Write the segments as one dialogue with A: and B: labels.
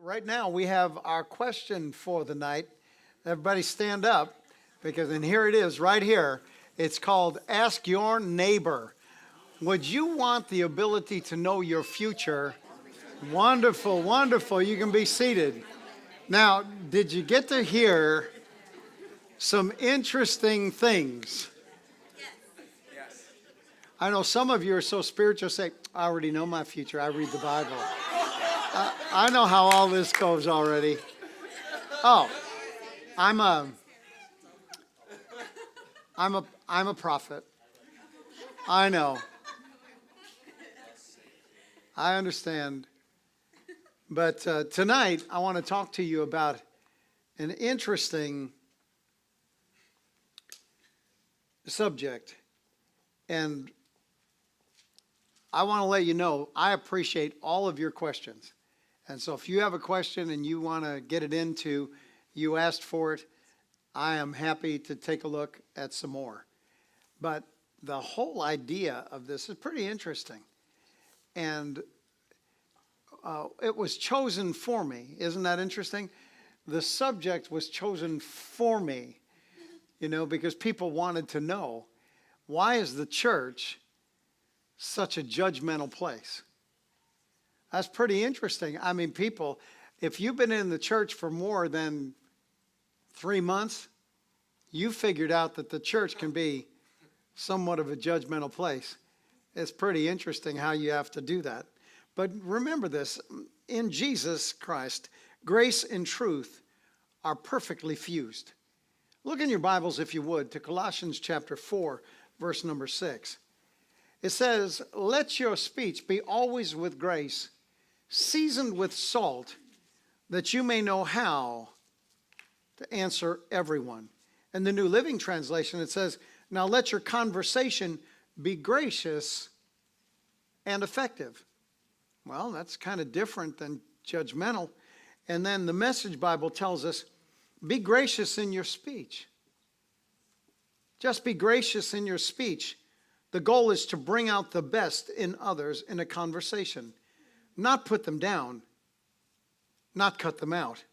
A: Right now we have our question for the night. Everybody stand up and here it is right here. It's called Ask Your Neighbor. Would you want the ability to know your future? Wonderful, wonderful. You can be seated. Now, did you get to hear some interesting things? Yes. I know some of you are so spiritual, say, I already know my future. I read the Bible. I know how all this goes already. Oh, I'm a prophet. I know. I understand. But tonight, I want to talk to you about an interesting subject. And I want to let you know, I appreciate all of your questions. And so if you have a question and you want to get it into, you asked for it, I am happy to take a look at some more. But the whole idea of this is pretty interesting. And it was chosen for me. Isn't that interesting? The subject was chosen for me, because people wanted to know, why is the church such a judgmental place? That's pretty interesting. I mean, people, if you've been in the church for more than 3 months, you figured out that the church can be somewhat of a judgmental place. It's pretty interesting how you have to do that. But remember this, in Jesus Christ, grace and truth are perfectly fused. Look in your Bibles, if you would, to Colossians chapter 4, verse number 6. It says, let your speech be always with grace, seasoned with salt, that you may know how to answer everyone. In the New Living Translation, it says, now let your conversation be gracious and effective. Well, that's kind of different than judgmental. And then the Message Bible tells us, be gracious in your speech. Just be gracious in your speech. The goal is to bring out the best in others in a conversation. Not put them down, not cut them out.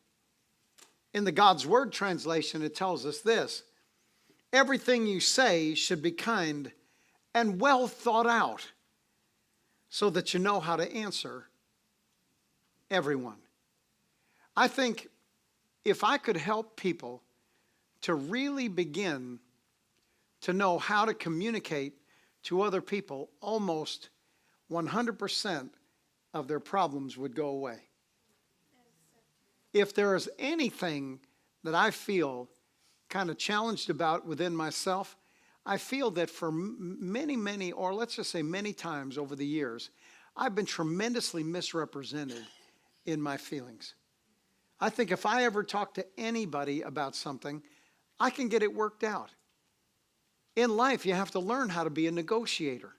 A: In the God's Word translation, it tells us this. Everything you say should be kind and well thought out so that you know how to answer everyone. I think if I could help people to really begin to know how to communicate to other people, almost 100% of their problems would go away. If there is anything that I feel kind of challenged about within myself, I feel that for many, or let's just say many times over the years, I've been tremendously misrepresented in my feelings. I think if I ever talk to anybody about something, I can get it worked out. In life, you have to learn how to be a negotiator.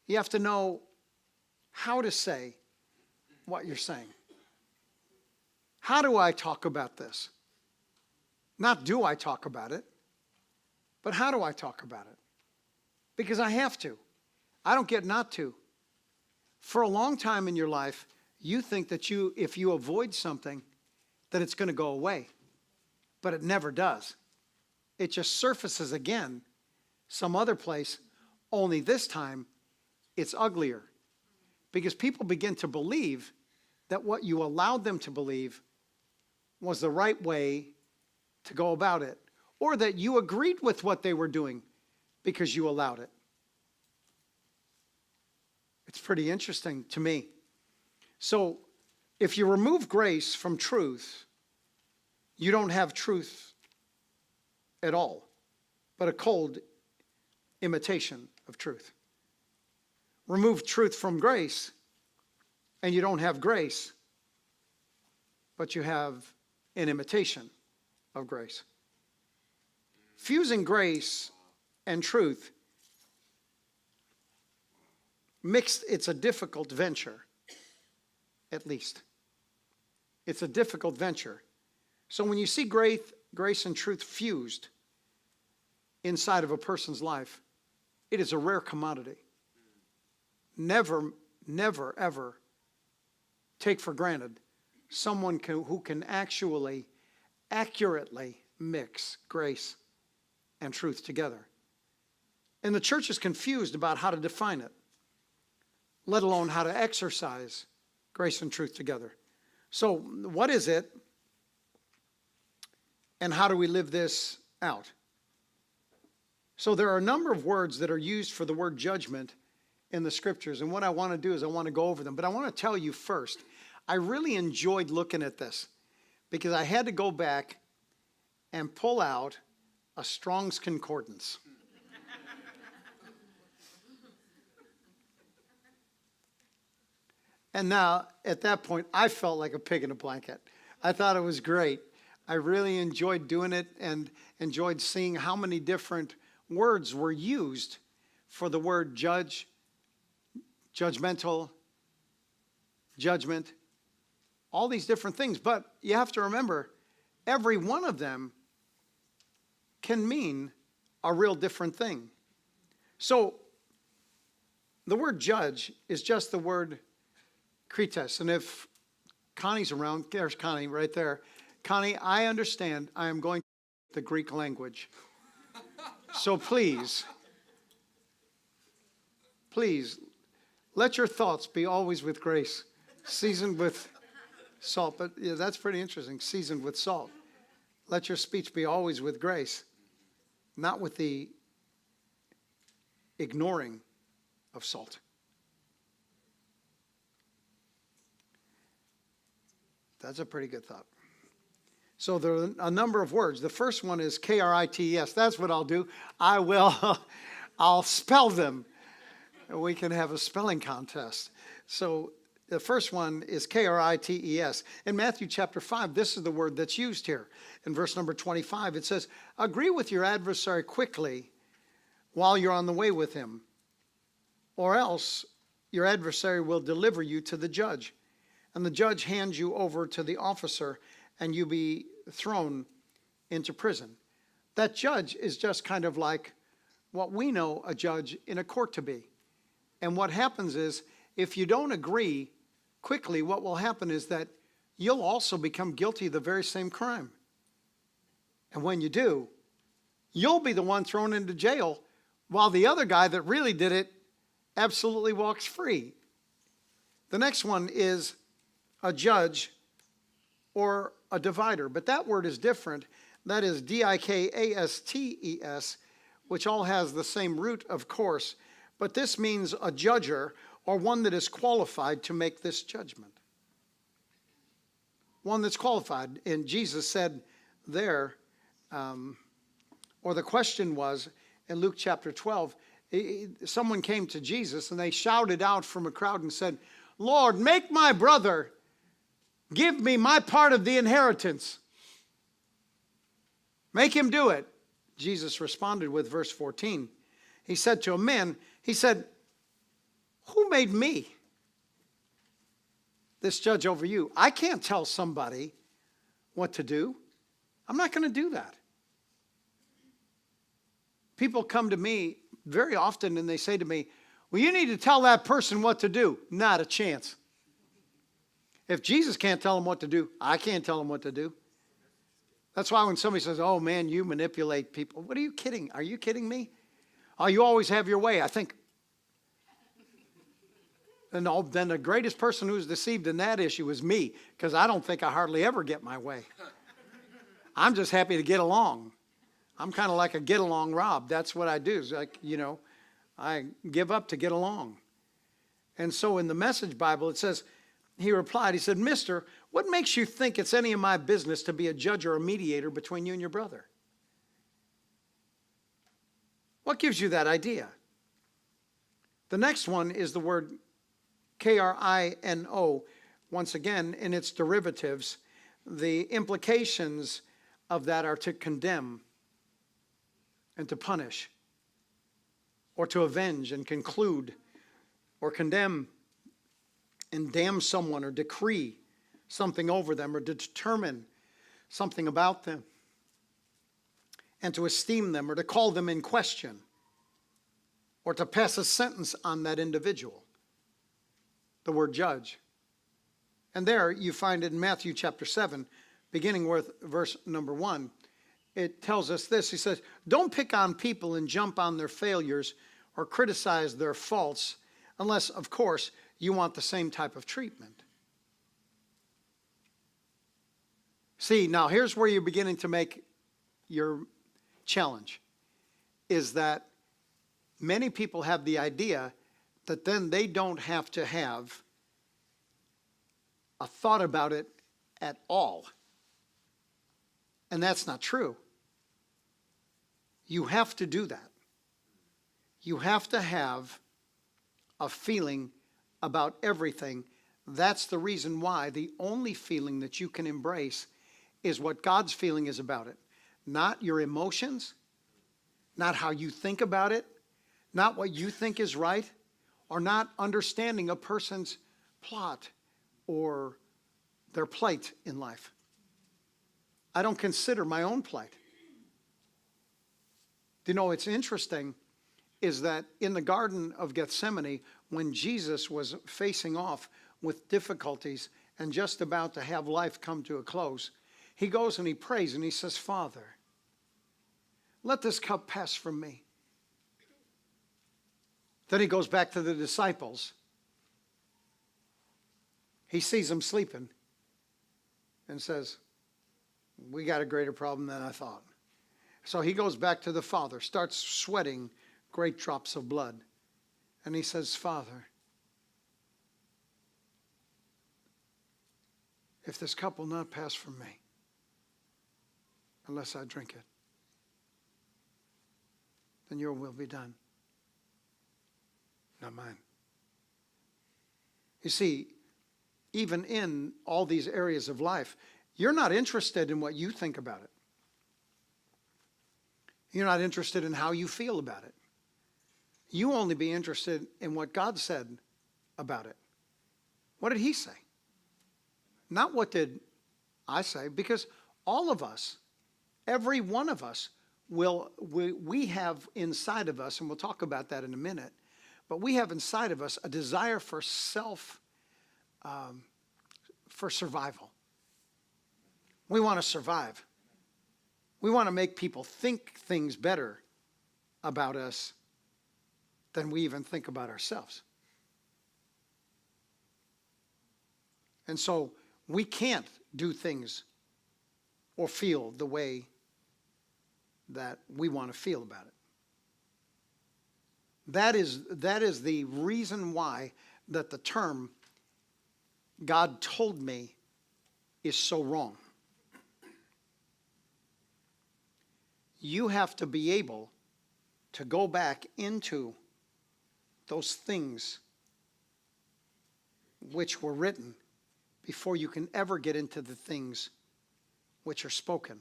A: You have to know how to say what you're saying. How do I talk about this? Not do I talk about it, but how do I talk about it? Because I have to. I don't get not to. For a long time in your life, you think that if you avoid something, that it's going to go away. But it never does. It just surfaces again some other place, only this time it's uglier. Because people begin to believe that what you allowed them to believe was the right way to go about it, or that you agreed with what they were doing because you allowed it. It's pretty interesting to me. So if you remove grace from truth, you don't have truth at all, but a cold imitation of truth. Remove truth from grace, and you don't have grace, but you have an imitation of grace. Fusing grace and truth mixed, it's a difficult venture, at least. It's a difficult venture. So when you see grace and truth fused inside of a person's life, it is a rare commodity. Never, ever take for granted someone who can actually accurately mix grace and truth together. And the church is confused about how to define it, let alone how to exercise grace and truth together. So what is it, and how do we live this out? So there are a number of words that are used for the word judgment in the scriptures, and what I want to do is I want to go over them. But I want to tell you first, I really enjoyed looking at this because I had to go back and pull out a Strong's Concordance. And now, at that point, I felt like a pig in a blanket. I thought it was great. I really enjoyed doing it and enjoyed seeing how many different words were used for the word judge, judgmental, judgment, all these different things. But you have to remember, every one of them can mean a real different thing. So the word judge is just the word krites. And if Connie's around, there's Connie right there. Connie, I understand I am going to the Greek language. So please, let your thoughts be always with grace, seasoned with salt. But yeah, that's pretty interesting, seasoned with salt. Let your speech be always with grace, not with the ignoring of salt. That's a pretty good thought. So there are a number of words. The first one is krites. That's what I'll do. I'll spell them. We can have a spelling contest. So the first one is krites. In Matthew chapter 5, this is the word that's used here. In verse number 25, it says, agree with your adversary quickly while you're on the way with him, or else your adversary will deliver you to the judge, and the judge hands you over to the officer, and you be thrown into prison. That judge is just kind of like what we know a judge in a court to be. And what happens is, if you don't agree quickly, what will happen is that you'll also become guilty of the very same crime. And when you do, you'll be the one thrown into jail, while the other guy that really did it absolutely walks free. The next one is a judge or a divider, but that word is different. That is dikastes, which all has the same root, of course, but this means a judger or one that is qualified to make this judgment. One that's qualified. And Jesus said there, or the question was in Luke chapter 12, someone came to Jesus and they shouted out from a crowd and said, Lord, make my brother give me my part of the inheritance. Make him do it. Jesus responded with verse 14. He said to a man, he said, who made me this judge over you? I can't tell somebody what to do. I'm not going to do that. People come to me very often and they say to me, well, you need to tell that person what to do. Not a chance. If Jesus can't tell them what to do, I can't tell them what to do. That's why when somebody says, oh man, you manipulate people. What are you kidding? Are you kidding me? Oh, you always have your way. I think. And then the greatest person who's deceived in that issue is me, because I don't think I hardly ever get my way. I'm just happy to get along. I'm kind of like a get along Rob. That's what I do. It's like, I give up to get along. And so in the Message Bible, it says, he replied, he said, Mister, what makes you think it's any of my business to be a judge or a mediator between you and your brother? What gives you that idea? The next one is the word krino. Once again, in its derivatives, the implications of that are to condemn and to punish, or to avenge and conclude, or condemn and damn someone, or decree something over them, or to determine something about them, and to esteem them, or to call them in question, or to pass a sentence on that individual. The word judge. And there you find it in Matthew chapter 7, beginning with verse number 1. It tells us this. He says, don't pick on people and jump on their failures or criticize their faults unless, of course, you want the same type of treatment. See, now here's where you're beginning to make your challenge, is that many people have the idea that then they don't have to have a thought about it at all. And that's not true. You have to do that. You have to have a feeling about everything. That's the reason why the only feeling that you can embrace is what God's feeling is about it. Not your emotions, not how you think about it, not what you think is right, or not understanding a person's plot or their plight in life. I don't consider my own plight. You know, it's interesting is that in the Garden of Gethsemane, when Jesus was facing off with difficulties and just about to have life come to a close, he goes and he prays and he says, Father, let this cup pass from me. Then he goes back to the disciples. He sees them sleeping and says, we got a greater problem than I thought. So he goes back to the Father, starts sweating great drops of blood. And he says, Father, if this cup will not pass from me unless I drink it, then your will be done, not mine. You see, even in all these areas of life, you're not interested in what you think about it. You're not interested in how you feel about it. You only be interested in what God said about it. What did he say? Not what did I say, because all of us, every one of us, we have inside of us, and we'll talk about that in a minute, but we have inside of us a desire for for survival. We want to survive. We want to make people think things better about us than we even think about ourselves. And so we can't do things or feel the way that we want to feel about it. That is the reason why that the term God told me is so wrong. You have to be able to go back into those things which were written before you can ever get into the things which are spoken.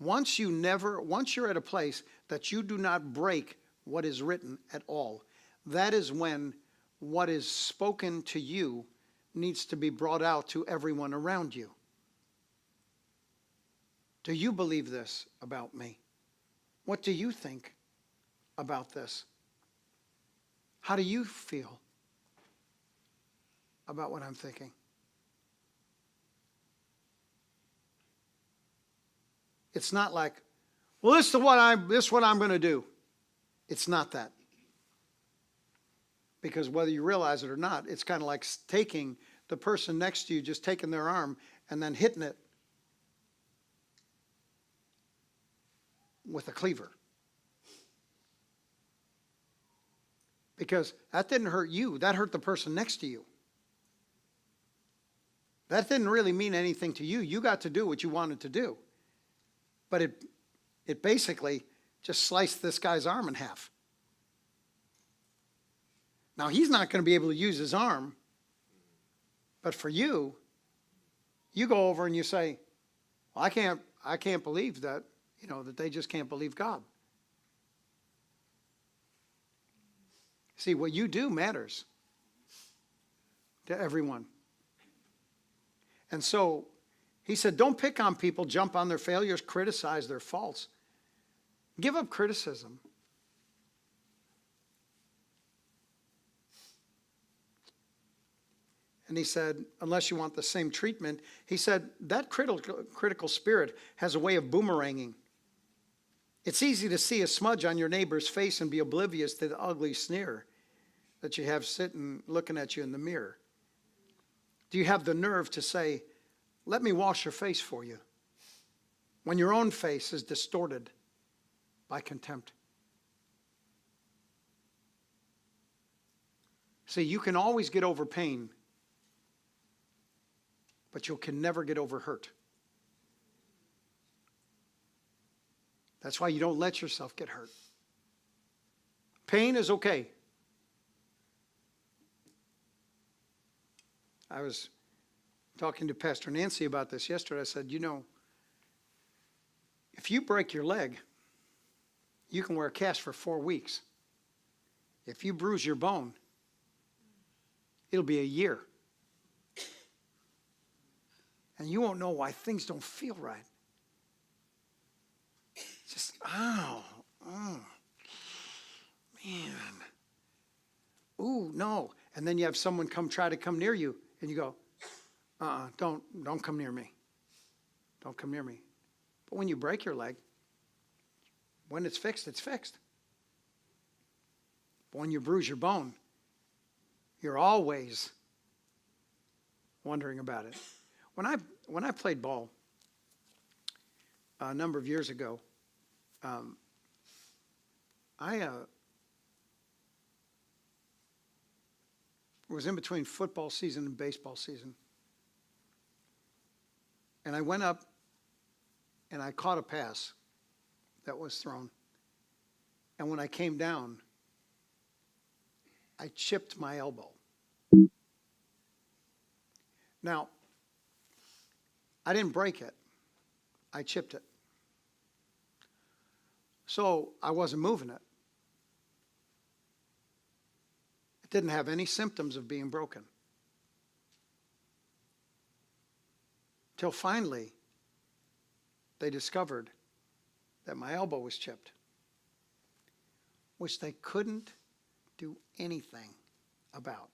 A: Once you're at a place that you do not break what is written at all, that is when what is spoken to you needs to be brought out to everyone around you. Do you believe this about me? What do you think about this? How do you feel about what I'm thinking? It's not like, well, this is what I'm going to do. It's not that. Because whether you realize it or not, it's kind of like taking the person next to you, just taking their arm and then hitting it with a cleaver. Because that didn't hurt you, that hurt the person next to you. That didn't really mean anything to you. You got to do what you wanted to do. But it basically just sliced this guy's arm in half. Now, he's not going to be able to use his arm. But for you, you go over and you say, well, I can't believe that, that they just can't believe God. See, what you do matters to everyone. And so he said, don't pick on people, jump on their failures, criticize their faults. Give up criticism. And he said, unless you want the same treatment, he said, that critical spirit has a way of boomeranging. It's easy to see a smudge on your neighbor's face and be oblivious to the ugly sneer that you have sitting looking at you in the mirror. Do you have the nerve to say, let me wash your face for you, when your own face is distorted by contempt? See, you can always get over pain, but you can never get over hurt. That's why you don't let yourself get hurt. Pain is okay. I was talking to Pastor Nancy about this yesterday. I said, if you break your leg, you can wear a cast for 4 weeks. If you bruise your bone, it'll be a year. And you won't know why things don't feel right. It's just, oh, man. Ooh, no. And then you have someone try to come near you, and you go, don't come near me. Don't come near me. But when you break your leg, when it's fixed, it's fixed. But when you bruise your bone, you're always wondering about it. When I played ball a number of years ago, I was in between football season and baseball season. And I went up and I caught a pass that was thrown. And when I came down, I chipped my elbow. Now, I didn't break it. I chipped it. So I wasn't moving it. It didn't have any symptoms of being broken. Till finally, they discovered that my elbow was chipped, which they couldn't do anything about.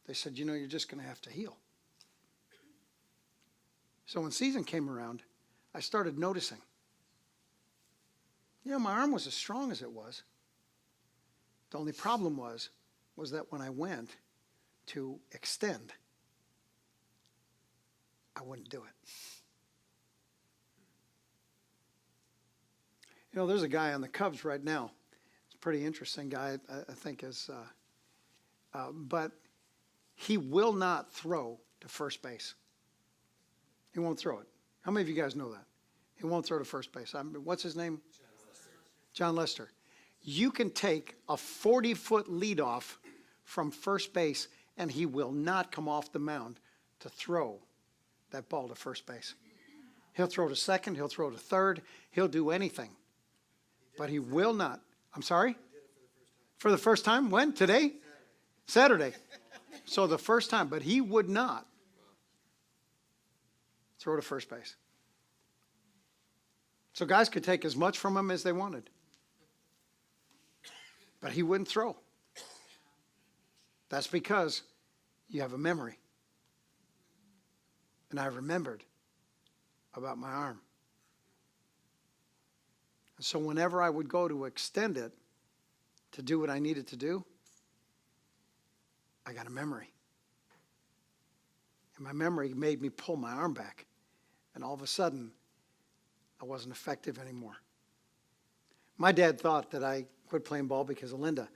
A: They said, you're just going to have to heal. So when season came around, I started noticing. My arm was as strong as it was. The only problem was that when I went to extend, I wouldn't do it. There's a guy on the Cubs right now. It's a pretty interesting guy, I think, but he will not throw to first base. He won't throw it. How many of you guys know that? He won't throw to first base. What's his name? John Lester. You can take a 40-foot leadoff from first base, and he will not come off the mound to throw that ball to first base. He'll throw to second. He'll throw to third. He'll do anything. But he will not. I'm sorry? For the first time? When? Today? Saturday. So the first time. But he would not throw to first base. So guys could take as much from him as they wanted. But he wouldn't throw. That's because you have a memory. And I remembered about my arm. And so whenever I would go to extend it to do what I needed to do, I got a memory. And my memory made me pull my arm back. And all of a sudden, I wasn't effective anymore. My dad thought that I quit playing ball because of Linda.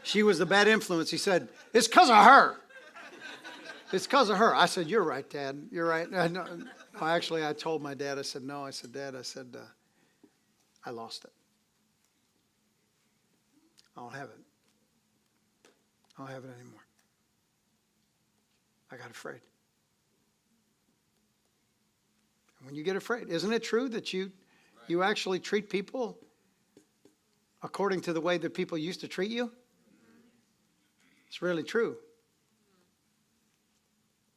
A: She was the bad influence. He said, it's because of her. It's because of her. I said, you're right, Dad. You're right. No, actually, I told my dad, I said, no. I said, Dad, I lost it. I don't have it. I don't have it anymore. I got afraid. And when you get afraid, isn't it true that you actually treat people according to the way that people used to treat you? It's really true.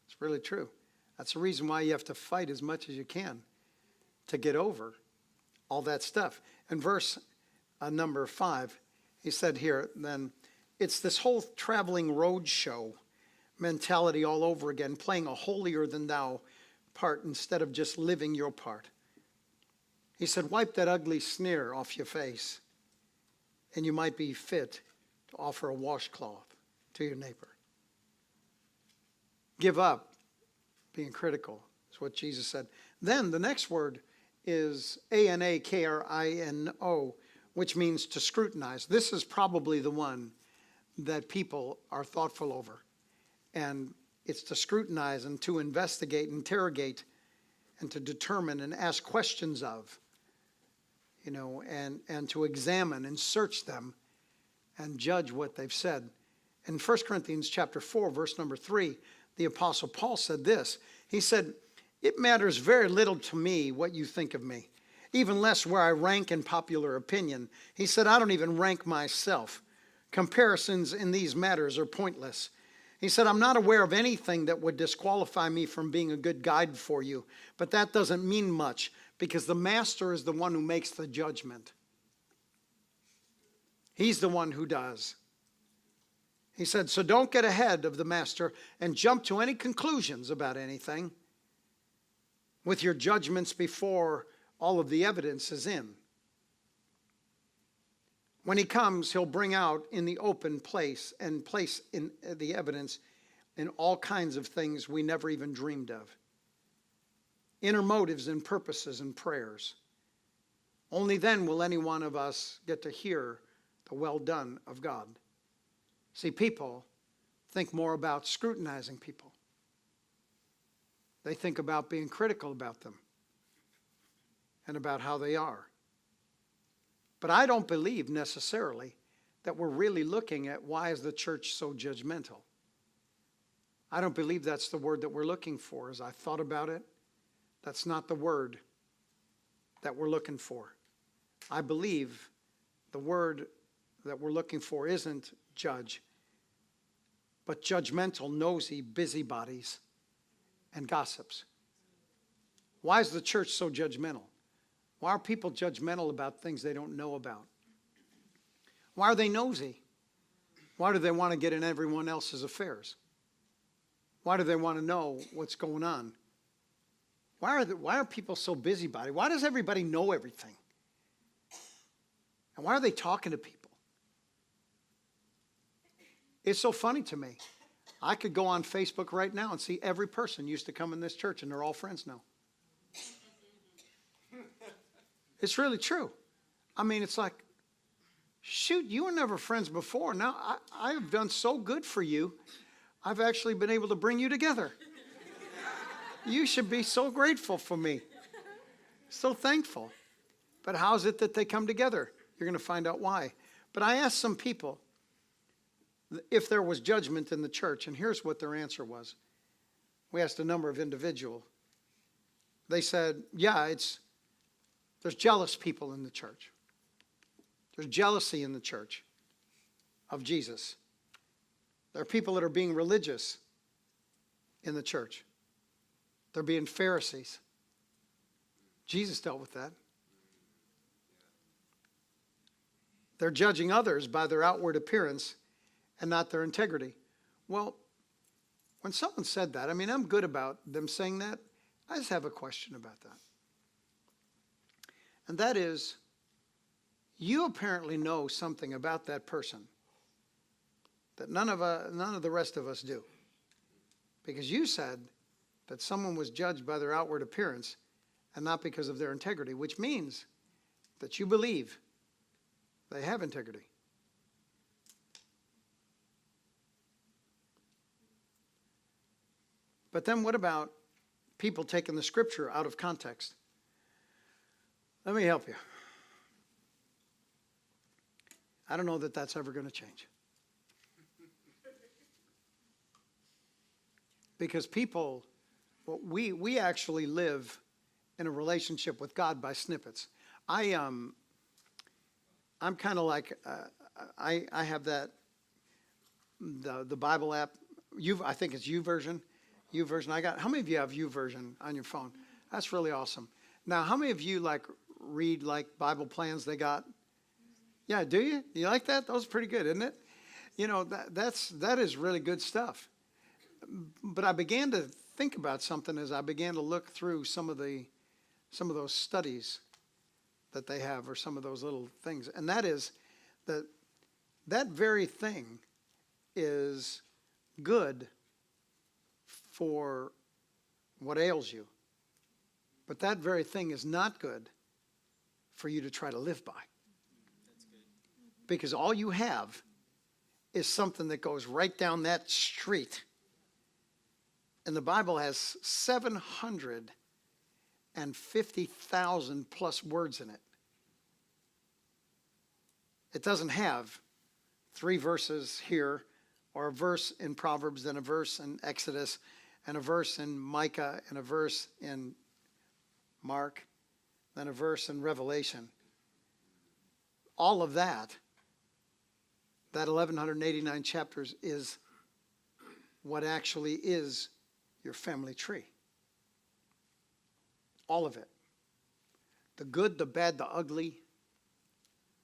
A: It's really true. That's the reason why you have to fight as much as you can to get over all that stuff. In verse number 5, he said here, then, it's this whole traveling road show mentality all over again, playing a holier than thou part instead of just living your part. He said, wipe that ugly sneer off your face, and you might be fit to offer a washcloth to your neighbor. Give up being critical, is what Jesus said. Then the next word is anakrino, which means to scrutinize. This is probably the one that people are thoughtful over. And it's to scrutinize and to investigate, interrogate, and to determine and ask questions of, and to examine and search them and judge what they've said. In 1 Corinthians chapter 4, verse number 3, the Apostle Paul said this. He said, it matters very little to me what you think of me, even less where I rank in popular opinion. He said, I don't even rank myself. Comparisons in these matters are pointless. He said, I'm not aware of anything that would disqualify me from being a good guide for you, but that doesn't mean much because the master is the one who makes the judgment. He's the one who does. He said, so don't get ahead of the master and jump to any conclusions about anything with your judgments before all of the evidence is in. When he comes, he'll bring out in the open place and place in the evidence in all kinds of things we never even dreamed of. Inner motives and purposes and prayers. Only then will any one of us get to hear the well done of God. See, people think more about scrutinizing people. They think about being critical about them and about how they are. But I don't believe necessarily that we're really looking at why is the church so judgmental. I don't believe that's the word that we're looking for. As I thought about it, that's not the word that we're looking for. I believe the word that we're looking for isn't judge, but judgmental, nosy busybodies and gossips. Why is the church so judgmental? Why are people judgmental about things they don't know about? Why are they nosy? Why do they want to get in everyone else's affairs? Why do they want to know what's going on? Why are people so busybody? Why does everybody know everything? And why are they talking to people? It's so funny to me. I could go on Facebook right now and see every person used to come in this church, and they're all friends now. It's really true. I mean, it's like, shoot, you were never friends before. Now I have done so good for you. I've actually been able to bring you together. You should be so grateful for me. So thankful. But how is it that they come together? You're going to find out why. But I asked some people if there was judgment in the church, and here's what their answer was. We asked a number of individuals. They said, yeah, there's jealous people in the church. There's jealousy in the church of Jesus. There are people that are being religious in the church. They're being Pharisees. Jesus dealt with that. They're judging others by their outward appearance and not their integrity. Well, when someone said that, I mean, I'm good about them saying that. I just have a question about that. And that is, you apparently know something about that person that none of the rest of us do. Because you said that someone was judged by their outward appearance and not because of their integrity, which means that you believe they have integrity. But then what about people taking the scripture out of context? Let me help you. I don't know that that's ever going to change. Because people, we actually live in a relationship with God by snippets. I'm kind of like, I have that, the Bible app, I think it's YouVersion. How many of you have YouVersion on your phone? That's really awesome. Now, how many of you read Bible plans they got? Yeah, do you? You like that? That was pretty good, isn't it? You know, that is really good stuff. But I began to think about something as I began to look through some of those studies that they have, or some of those little things. And that is that very thing is good for what ails you. But that very thing is not good for you to try to live by.
B: That's good.
A: Because all you have is something that goes right down that street. And the Bible has 750,000 plus words in it. It doesn't have 3 verses here, or a verse in Proverbs, then a verse in Exodus, and a verse in Micah, and a verse in Mark, then a verse in Revelation. All of that 1,189 chapters, is what actually is your family tree. All of it. The good, the bad, the ugly,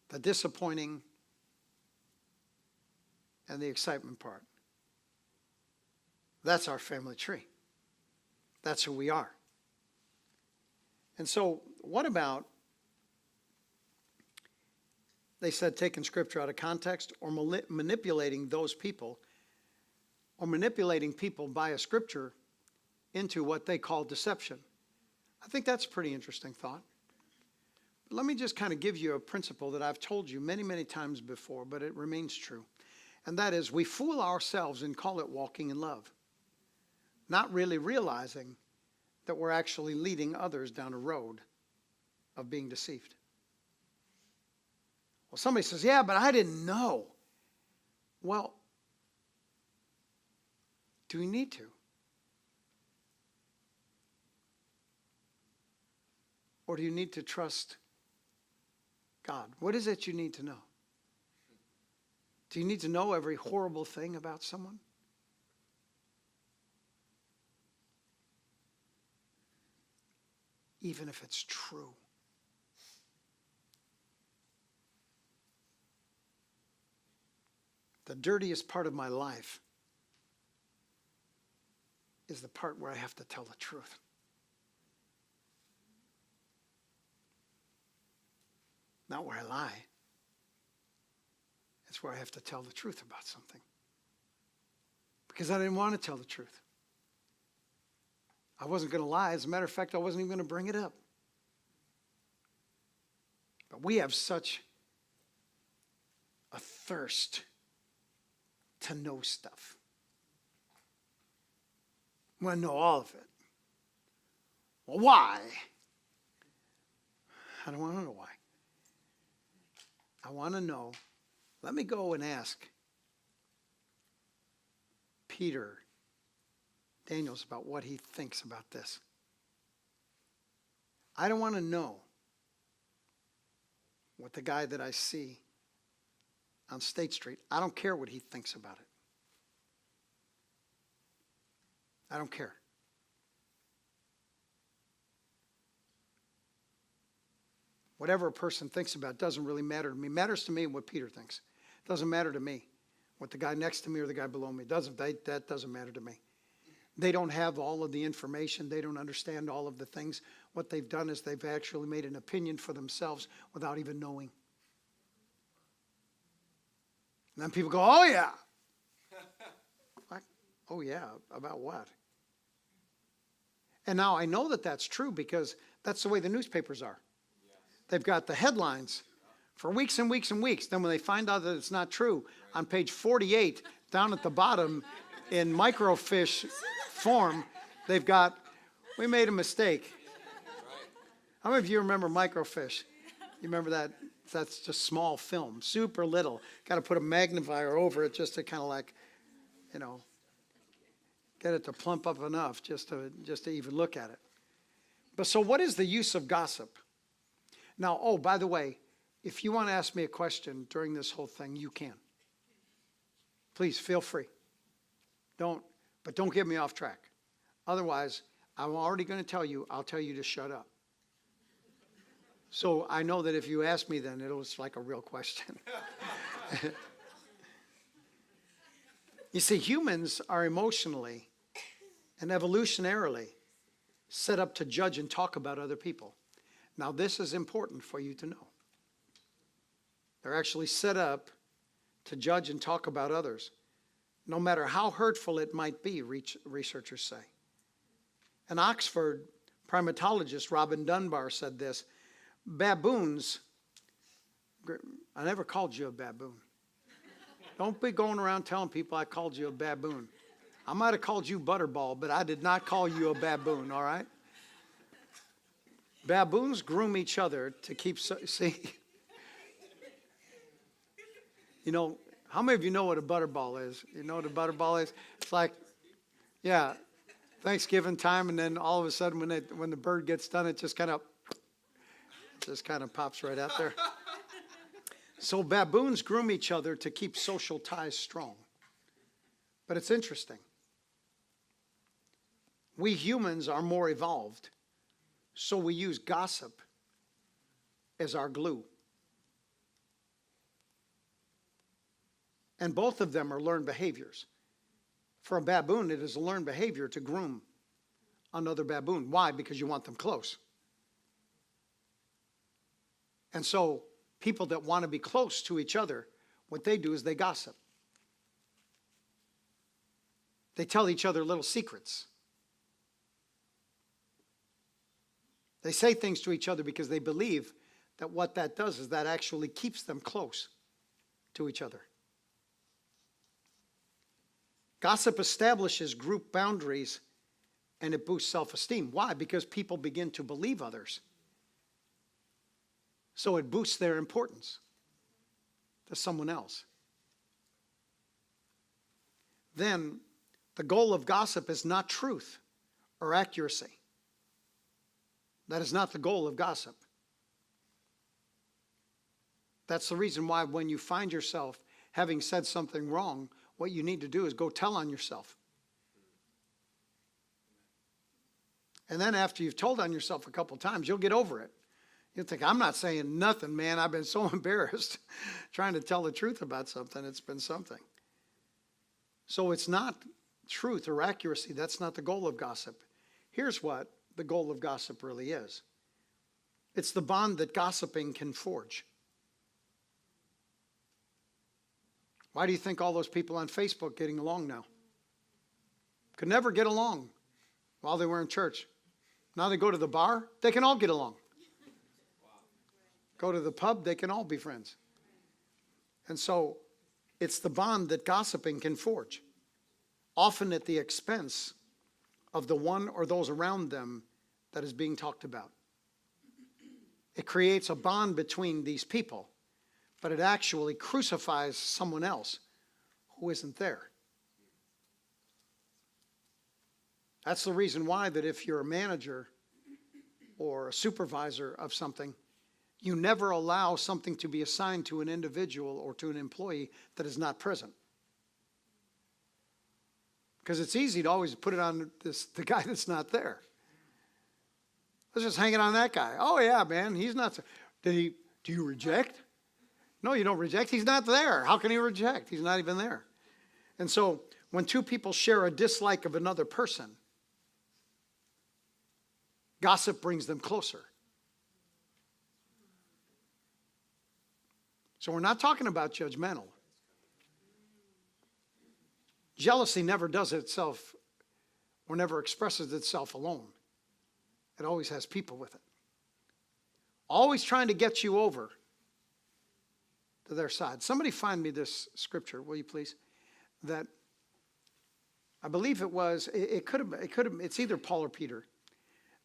A: the disappointing, and the excitement part. That's our family tree. That's who we are. And so, what about, they said, taking scripture out of context, or manipulating those people, or manipulating people by a scripture into what they call deception? I think that's a pretty interesting thought. But let me just kind of give you a principle that I've told you many, many times before, but it remains true. And that is, we fool ourselves and call it walking in love, not really realizing that we're actually leading others down a road of being deceived. Well, somebody says, yeah, but I didn't know. Well, do we need to? Or do you need to trust God? What is it you need to know? Do you need to know every horrible thing about someone? Even if it's true. The dirtiest part of my life is the part where I have to tell the truth. Not where I lie. It's where I have to tell the truth about something. Because I didn't want to tell the truth. I wasn't going to lie. As a matter of fact, I wasn't even going to bring it up. But we have such a thirst to know stuff. We want to know all of it. Well, why? I don't want to know why. I want to know. Let me go and ask Peter Daniels about what he thinks about this. I don't want to know what the guy that I see on State Street, I don't care what he thinks about it. I don't care. Whatever a person thinks about doesn't really matter to me. It matters to me what Peter thinks. It doesn't matter to me what the guy next to me or the guy below me doesn't. That doesn't matter to me. They don't have all of the information. They don't understand all of the things. What they've done is they've actually made an opinion for themselves without even knowing. And then people go, oh yeah. Like, oh yeah, about what? And now I know that that's true because that's the way the newspapers are. They've got the headlines for weeks and weeks and weeks. Then when they find out that it's not true, on page 48, down at the bottom in microfiche form, they've got, we made a mistake. How many of you remember microfiche? You remember that? That's just small film, super little. Got to put a magnifier over it just to kind of like, get it to plump up enough just to even look at it. But so what is the use of gossip? Now, oh, by the way, if you want to ask me a question during this whole thing, you can. Please feel free. Don't get me off track. Otherwise, I'm already going to tell you, I'll tell you to shut up. So I know that if you ask me, then it was like a real question. You see, humans are emotionally and evolutionarily set up to judge and talk about other people. Now, this is important for you to know. They're actually set up to judge and talk about others, no matter how hurtful it might be, researchers say. An Oxford primatologist, Robin Dunbar, said this: baboons, I never called you a baboon. Don't be going around telling people I called you a baboon. I might have called you Butterball, but I did not call you a baboon, all right? Baboons groom each other to keep, see, you know, how many of you know what a butterball is? You know what a butterball is? It's like, yeah, Thanksgiving time, and then all of a sudden when the bird gets done, it just kind of pops right out there. So baboons groom each other to keep social ties strong. But it's interesting. We humans are more evolved, so we use gossip as our glue. And both of them are learned behaviors. For a baboon, it is a learned behavior to groom another baboon. Why? Because you want them close. And so people that want to be close to each other, what they do is they gossip. They tell each other little secrets. They say things to each other because they believe that what that does is that actually keeps them close to each other. Gossip establishes group boundaries and it boosts self-esteem. Why? Because people begin to believe others. So it boosts their importance to someone else. Then the goal of gossip is not truth or accuracy. That is not the goal of gossip. That's the reason why when you find yourself having said something wrong, what you need to do is go tell on yourself. And then after you've told on yourself a couple times, you'll get over it. You'll think, I'm not saying nothing, man. I've been so embarrassed trying to tell the truth about something. It's been something. So it's not truth or accuracy. That's not the goal of gossip. Here's what the goal of gossip really is. It's the bond that gossiping can forge. Why do you think all those people on Facebook getting along now? Could never get along while they were in church. Now they go to the bar, they can all get along. Go to the pub, they can all be friends. And so it's the bond that gossiping can forge, often at the expense of the one or those around them that is being talked about. It creates a bond between these people, but it actually crucifies someone else who isn't there. That's the reason why that if you're a manager or a supervisor of something, you never allow something to be assigned to an individual or to an employee that is not present. Because it's easy to always put it on the guy that's not there. Let's just hang it on that guy. Oh yeah, man, he's not. Do you reject? No, you don't reject. He's not there. How can he reject? He's not even there. And so when two people share a dislike of another person, gossip brings them closer. So we're not talking about judgmental. Jealousy never does itself or never expresses itself alone. It always has people with it. Always trying to get you over to their side. Somebody find me this scripture, will you please? That I believe it's either Paul or Peter,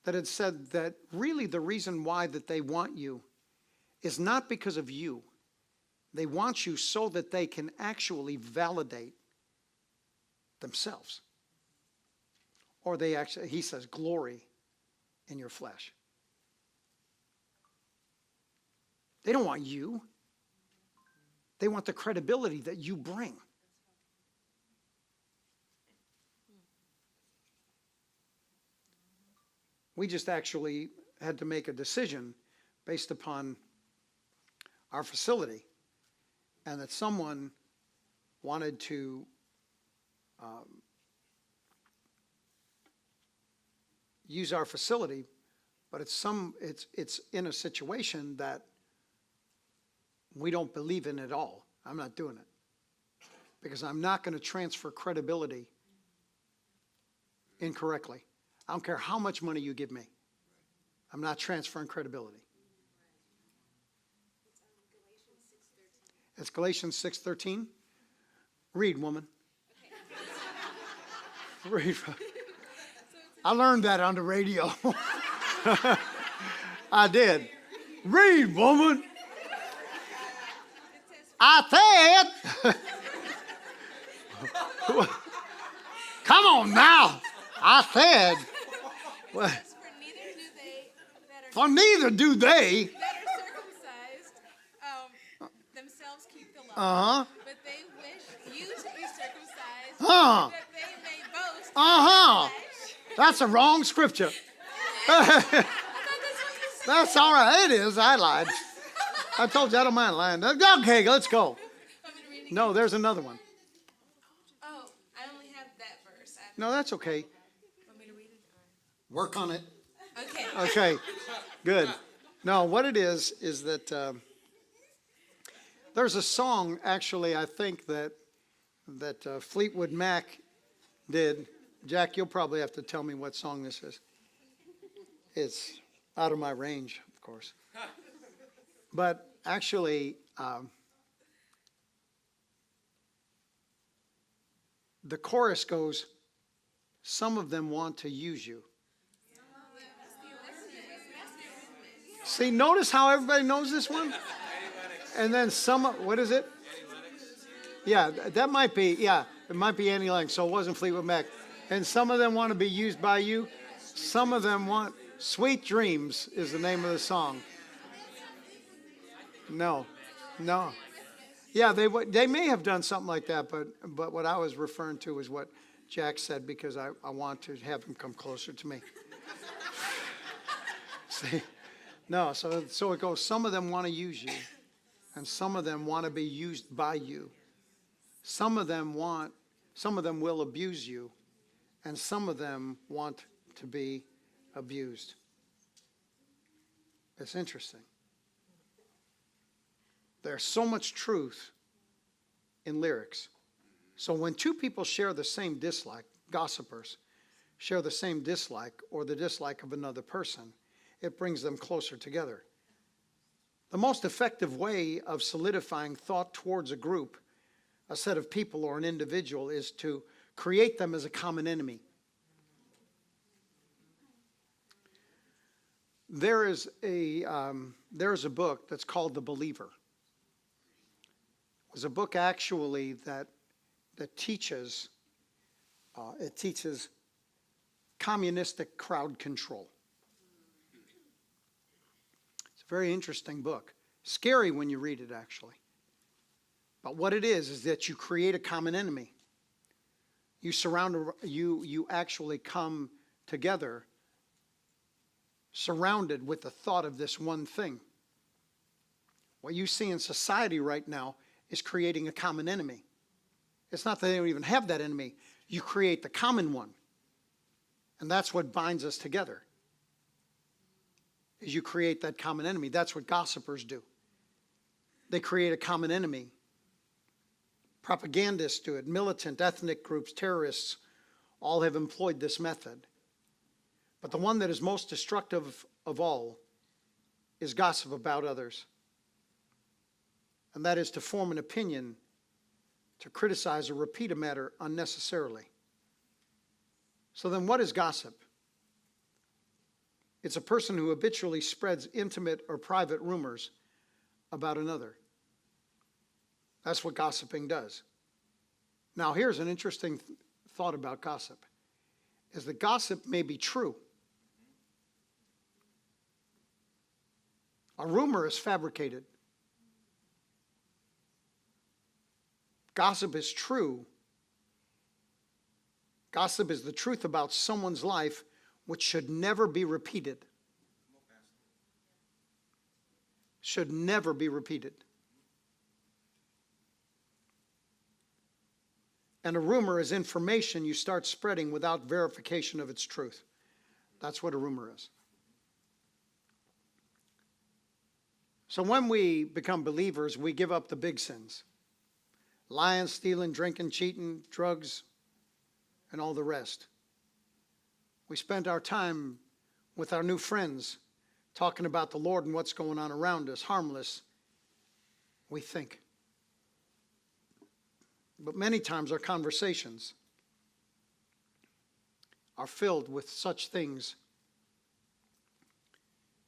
A: that had said that really the reason why that they want you is not because of you. They want you so that they can actually validate themselves. Or they actually, he says, glory in your flesh. They don't want you. They want the credibility that you bring. We just actually had to make a decision based upon our facility, and that someone wanted to use our facility, but it's in a situation that we don't believe in at all. I'm not doing it because I'm not going to transfer credibility incorrectly. I don't care how much money you give me. I'm not transferring credibility. It's Galatians 6:13. Read, woman. Read. I learned that on the radio. I did. Read, woman. I said. Come on now. I said. Well, for neither do they
B: that are circumcised themselves keep the law, but they wish you to be circumcised, that they may boast.
A: That's a wrong scripture. That's all right. It is. I lied. I told you I don't mind lying. Okay, let's go. No, there's another one.
B: Oh, I only have that verse.
A: No, that's okay.
B: Want me to read it?
A: Work on it.
B: Okay.
A: Okay, good. No, what it is that there's a song, actually, I think that Fleetwood Mac did. Jack, you'll probably have to tell me what song this is. It's out of my range, of course. But actually, the chorus goes, some of them want to use you. See, notice how everybody knows this one? And then what is it? Yeah, that might be, it might be Annie Lang, so it wasn't Fleetwood Mac. And some of them want to be used by you. Some of them want, Sweet Dreams is the name of the song. No. Yeah, they may have done something like that, but what I was referring to is what Jack said because I want to have him come closer to me. See? No, so it goes, some of them want to use you, and some of them want to be used by you. Some of them will abuse you, and some of them want to be abused. It's interesting. There's so much truth in lyrics. So when two people share the same dislike, gossipers share the same dislike or the dislike of another person, it brings them closer together. The most effective way of solidifying thought towards a group, a set of people, or an individual is to create them as a common enemy. There is a book that's called The Believer. It was a book actually that teaches communistic crowd control. It's a very interesting book. Scary when you read it, actually. But what it is that you create a common enemy. You actually come together surrounded with the thought of this one thing. What you see in society right now is creating a common enemy. It's not that they don't even have that enemy. You create the common one. And that's what binds us together. Is you create that common enemy. That's what gossipers do. They create a common enemy. Propagandists do it. Militant, ethnic groups, terrorists, all have employed this method. But the one that is most destructive of all is gossip about others. And that is to form an opinion, to criticize or repeat a matter unnecessarily. So then what is gossip? It's a person who habitually spreads intimate or private rumors about another. That's what gossiping does. Now here's an interesting thought about gossip, is that gossip may be true. A rumor is fabricated. Gossip is true. Gossip is the truth about someone's life which should never be repeated. Should never be repeated. And a rumor is information you start spreading without verification of its truth. That's what a rumor is. So when we become believers, we give up the big sins. Lying, stealing, drinking, cheating, drugs, and all the rest. We spend our time with our new friends talking about the Lord and what's going on around us, harmless, we think. But many times our conversations are filled with such things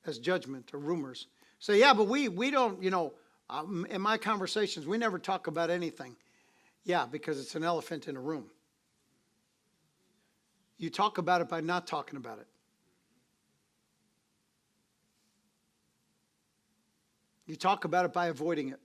A: as judgment or rumors. So yeah, but we don't, in my conversations, we never talk about anything. Yeah, because it's an elephant in a room. You talk about it by not talking about it. You talk about it by avoiding it.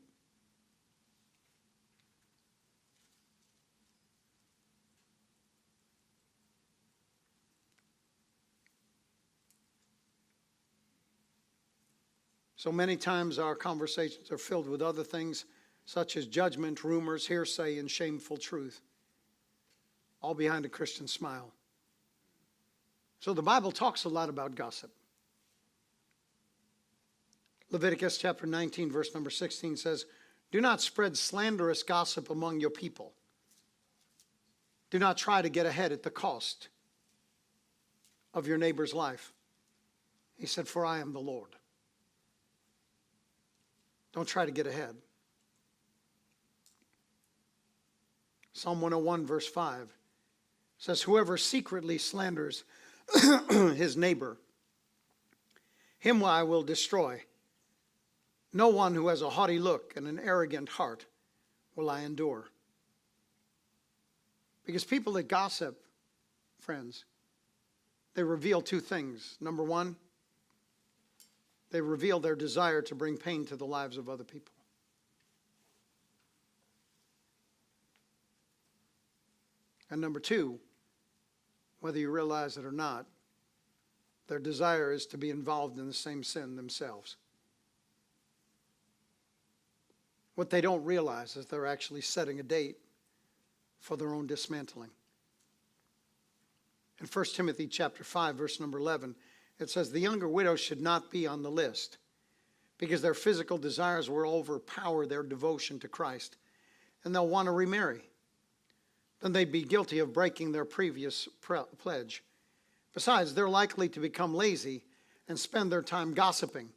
A: So many times our conversations are filled with other things such as judgment, rumors, hearsay, and shameful truth, all behind a Christian smile. So the Bible talks a lot about gossip. Leviticus chapter 19, verse number 16 says, "Do not spread slanderous gossip among your people. Do not try to get ahead at the cost of your neighbor's life." He said, "For I am the Lord." Don't try to get ahead. Psalm 101, verse 5 says, "Whoever secretly slanders his neighbor, him I will destroy. No one who has a haughty look and an arrogant heart will I endure." Because people that gossip, friends, they reveal two things. Number one, they reveal their desire to bring pain to the lives of other people. And number two, whether you realize it or not, their desire is to be involved in the same sin themselves. What they don't realize is they're actually setting a date for their own dismantling. In 1 Timothy chapter 5, verse number 11, it says, "The younger widows should not be on the list, because their physical desires will overpower their devotion to Christ, and they'll want to remarry. Then they'd be guilty of breaking their previous pledge. Besides, they're likely to become lazy and spend their time gossiping."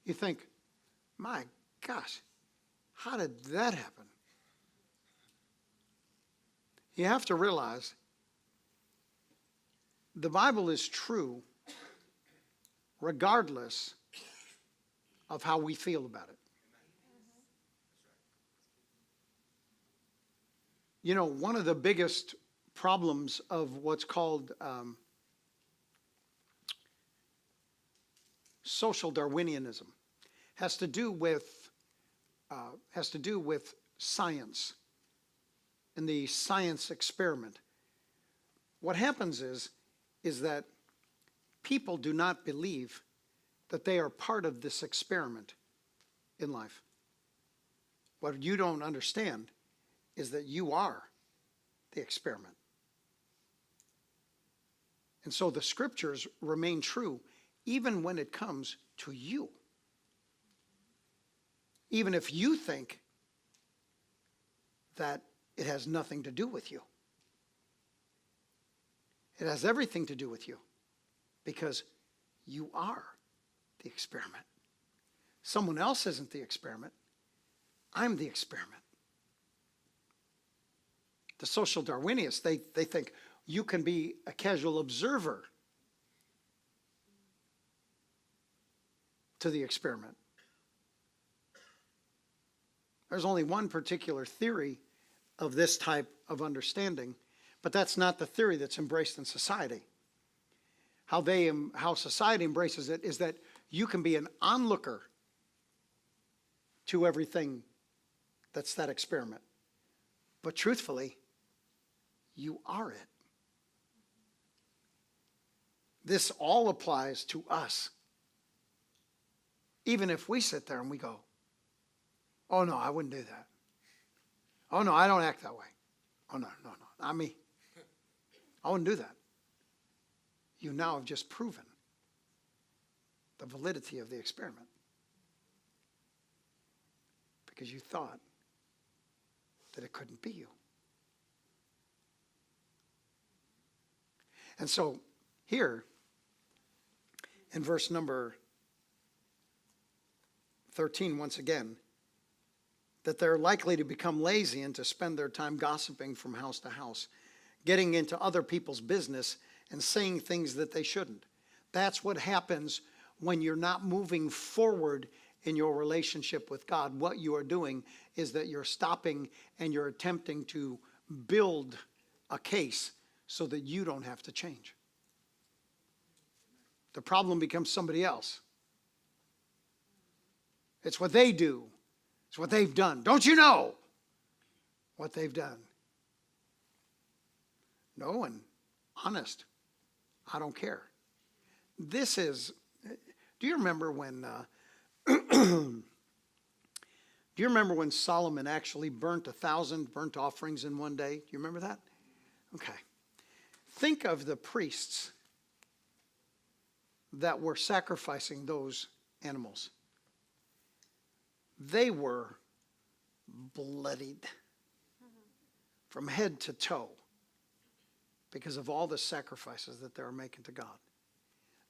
A: You think, my gosh, how did that happen? You have to realize the Bible is true regardless of how we feel about it. You know, one of the biggest problems of what's called social Darwinianism has to do with science and the science experiment. What happens is that people do not believe that they are part of this experiment in life. What you don't understand is that you are the experiment. And so the scriptures remain true even when it comes to you. Even if you think that it has nothing to do with you. It has everything to do with you because you are the experiment. Someone else isn't the experiment. I'm the experiment. The social Darwinists, they think you can be a casual observer to the experiment. There's only one particular theory of this type of understanding, but that's not the theory that's embraced in society. How society embraces it is that you can be an onlooker to everything that's that experiment. But truthfully, you are it. This all applies to us. Even if we sit there and we go, "Oh no, I wouldn't do that. Oh no, I don't act that way." Oh, no, not me. I wouldn't do that. You now have just proven the validity of the experiment because you thought that it couldn't be you. And so here in verse number 13, once again, that they're likely to become lazy and to spend their time gossiping from house to house, getting into other people's business and saying things that they shouldn't. That's what happens when you're not moving forward in your relationship with God. What you are doing is that you're stopping and you're attempting to build a case so that you don't have to change. The problem becomes somebody else. It's what they do. It's what they've done. Don't you know what they've done? No, and honest, I don't care. This is, do you remember when, do you remember when Solomon actually burnt 1,000 burnt offerings in one day? Do you remember that? Okay. Think of the priests that were sacrificing those animals. They were bloodied from head to toe because of all the sacrifices that they were making to God.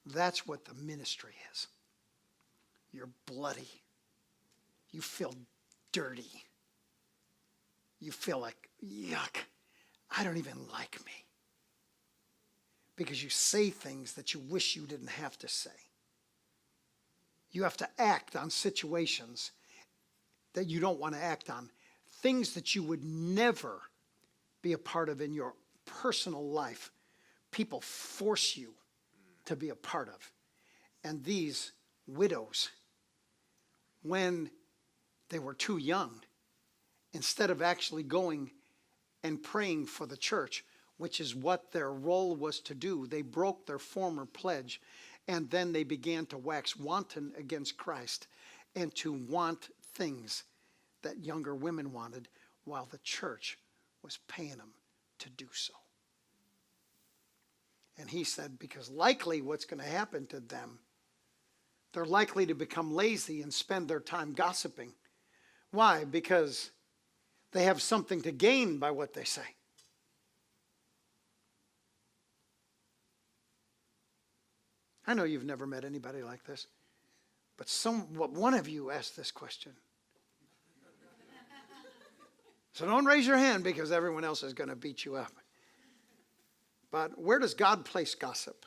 A: That's what the ministry is. You're bloody. You feel dirty. You feel like, yuck, I don't even like me. Because you say things that you wish you didn't have to say. You have to act on situations that you don't want to act on. Things that you would never be a part of in your personal life. People force you to be a part of. And these widows, when they were too young, instead of actually going and praying for the church, which is what their role was to do, they broke their former pledge, and then they began to wax wanton against Christ and to want things that younger women wanted while the church was paying them to do so. And he said, because likely what's going to happen to them, they're likely to become lazy and spend their time gossiping. Why? Because they have something to gain by what they say. I know you've never met anybody like this, but one of you asked this question. So don't raise your hand because everyone else is going to beat you up. But where does God place gossip?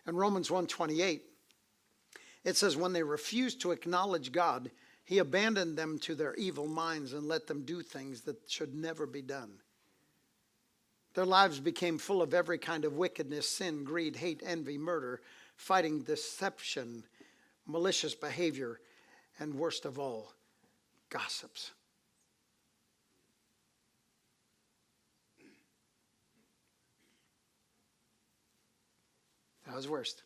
A: In Romans 1:28, it says, when they refused to acknowledge God, he abandoned them to their evil minds and let them do things that should never be done. Their lives became full of every kind of wickedness, sin, greed, hate, envy, murder, fighting, deception, malicious behavior, and worst of all, gossips. That was worst.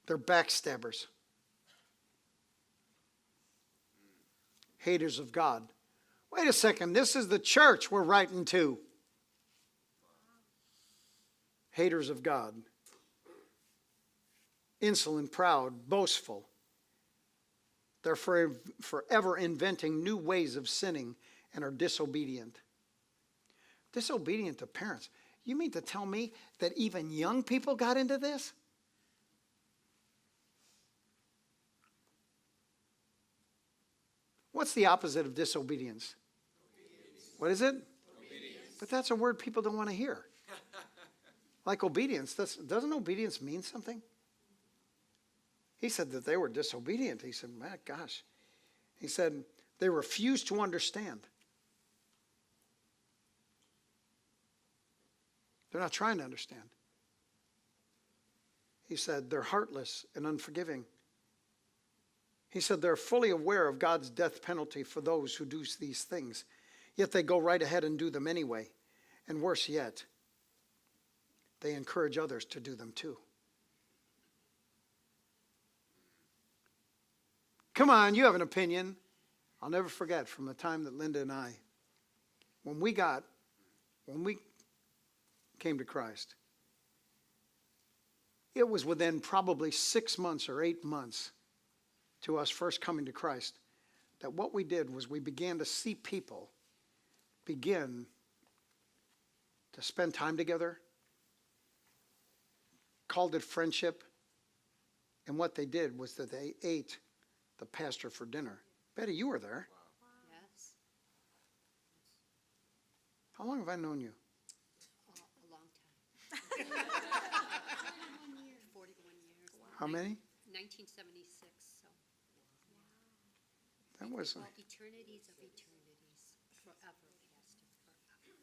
A: They're backstabbers. Haters of God. Wait a second, this is the church we're writing to. Haters of God. Insolent, proud, boastful. They're forever inventing new ways of sinning and are disobedient. Disobedient to parents. You mean to tell me that even young people got into this? What's the opposite of disobedience? Obedience. What is it? Obedience. But that's a word people don't want to hear. Like obedience. Doesn't obedience mean something? He said that they were disobedient. He said, my gosh. He said they refused to understand. They're not trying to understand. He said they're heartless and unforgiving. He said they're fully aware of God's death penalty for those who do these things, yet they go right ahead and do them anyway. And worse yet, they encourage others to do them too. Come on, you have an opinion. I'll never forget from the time that Linda and I, when we came to Christ, it was within probably 6 months or 8 months to us first coming to Christ that what we did was we began to see people begin to spend time together, called it friendship, and what they did was that they ate the pastor for dinner. Betty, you were there.
C: Yes,
A: How long have I known you?
C: a long time. 41 years. 41 years.
A: How many?
C: 1976, so.
A: That was,
C: Well, eternities of eternities, forever, Pastor, forever.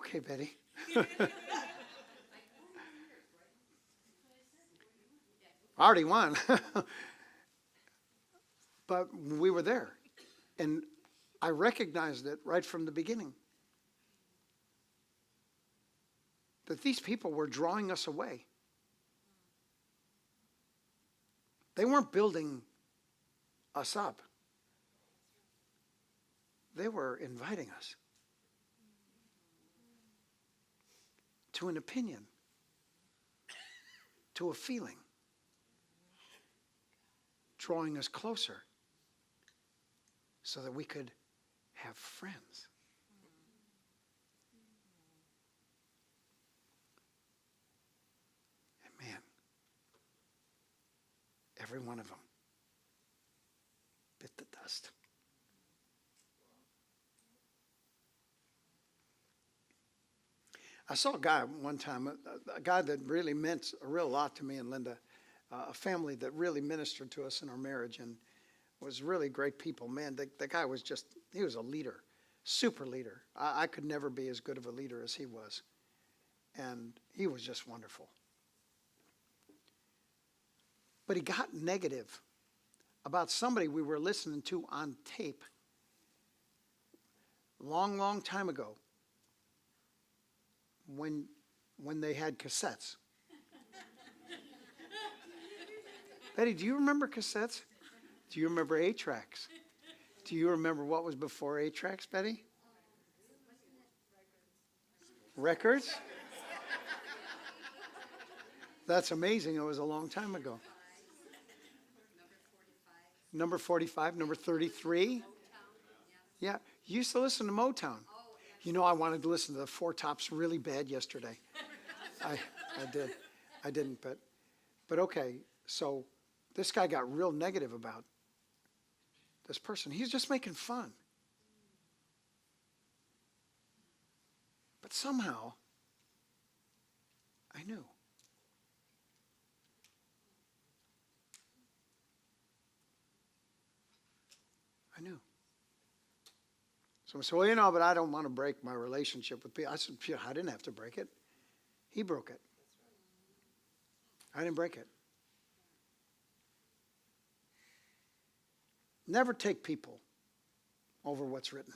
A: okay, Betty. I already won. But we were there. And I recognized it right from the beginning. That these people were drawing us away. They weren't building us up. They were inviting us to an opinion, to a feeling, drawing us closer so that we could have friends. And man, every one of them bit the dust. I saw a guy one time, a guy that really meant a real lot to me and Linda, a family that really ministered to us in our marriage and was really great people. Man, the guy was just, he was a leader, super leader. I could never be as good of a leader as he was. And he was just wonderful. But he got negative about somebody we were listening to on tape long time ago when they had cassettes. Betty, do you remember cassettes? Do you remember 8-tracks? Do you remember what was before 8-tracks, Betty? Records? That's amazing. It was a long time ago. Number 45, number 33. Yeah, you used to listen to Motown. You know, I wanted to listen to the Four Tops really bad yesterday. I did. I didn't, but okay. So this guy got real negative about this person. He's just making fun. But somehow, I knew. I knew. So I said, well, you know, but I don't want to break my relationship with people. I said, I didn't have to break it. He broke it. I didn't break it. Never take people over what's written.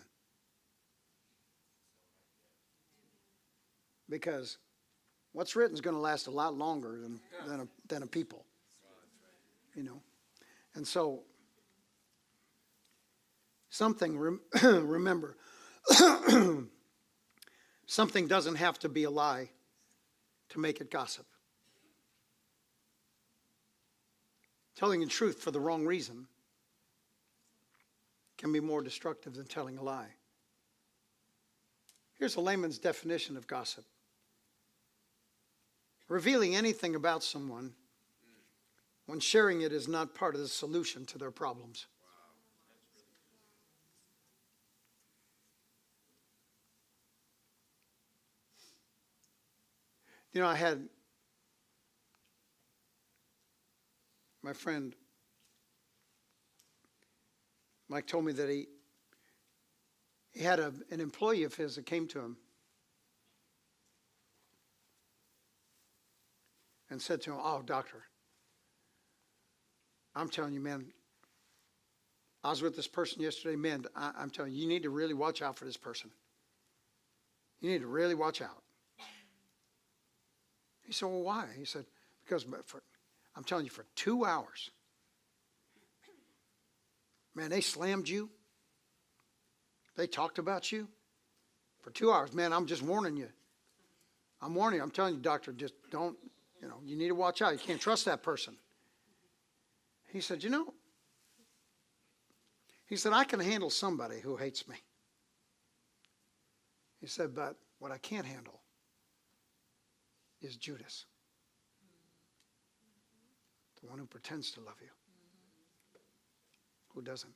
A: Because what's written is going to last a lot longer than a people. You know. And so, remember, something doesn't have to be a lie to make it gossip. Telling the truth for the wrong reason can be more destructive than telling a lie. Here's a layman's definition of gossip. Revealing anything about someone when sharing it is not part of the solution to their problems. You know, I had my friend Mike told me that he had an employee of his that came to him and said to him, oh, doctor, I'm telling you, man, I was with this person yesterday, man, I'm telling you, you need to really watch out for this person. You need to really watch out. He said, well, why? He said, because I'm telling you, for 2 hours, Man, they slammed you. They talked about you for 2 hours. Man, I'm just warning you. I'm warning you. I'm telling you, doctor, just don't, you need to watch out. You can't trust that person. He said, he said, I can handle somebody who hates me. He said, but what I can't handle is Judas, the one who pretends to love you, who doesn't.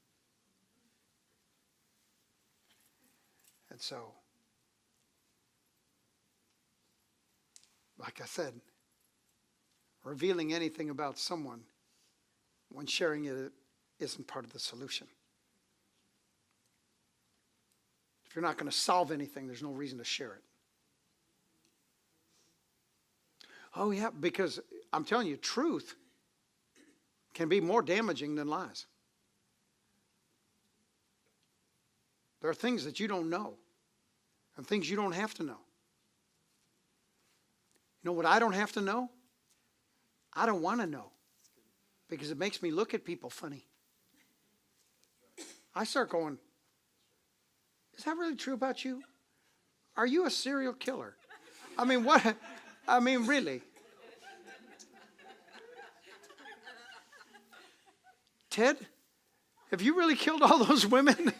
A: And so, like I said, revealing anything about someone when sharing it isn't part of the solution. If you're not going to solve anything, there's no reason to share it. Oh, yeah, because I'm telling you, truth can be more damaging than lies. There are things that you don't know and things you don't have to know. You know what I don't have to know? I don't want to know because it makes me look at people funny. I start going, is that really true about you? Are you a serial killer? I mean, what? I mean, really? Ted, have you really killed all those women?